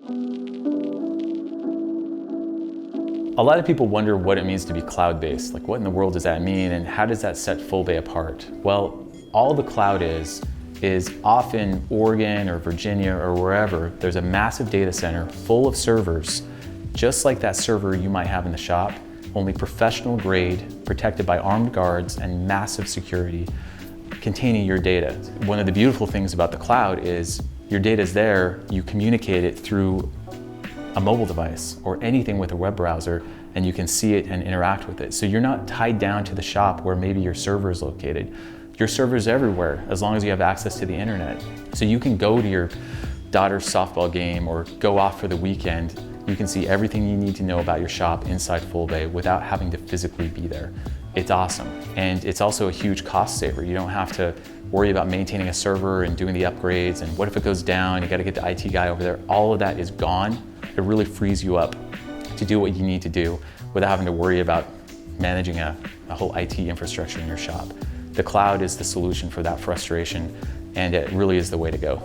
A lot of people wonder what it means to be cloud-based. Like, what in the world does that mean, and how does that set Fullbay apart? Well, all the cloud is off in Oregon or Virginia or wherever, there's a massive data center full of servers, just like that server you might have in the shop, only professional grade, protected by armed guards and massive security, containing your data. One of the beautiful things about the cloud is your data is there, you communicate it through a mobile device or anything with a web browser, and you can see it and interact with it. So you're not tied down to the shop where maybe your server is located. Your server's everywhere as long as you have access to the internet. So you can go to your daughter's softball game or go off for the weekend. You can see everything you need to know about your shop inside Fullbay without having to physically be there. It's awesome. And it's also a huge cost saver. You don't have to worry about maintaining a server and doing the upgrades, and what if it goes down, you gotta get the IT guy over there. All of that is gone. It really frees you up to do what you need to do without having to worry about managing a whole IT infrastructure in your shop. The cloud is the solution for that frustration, and it really is the way to go.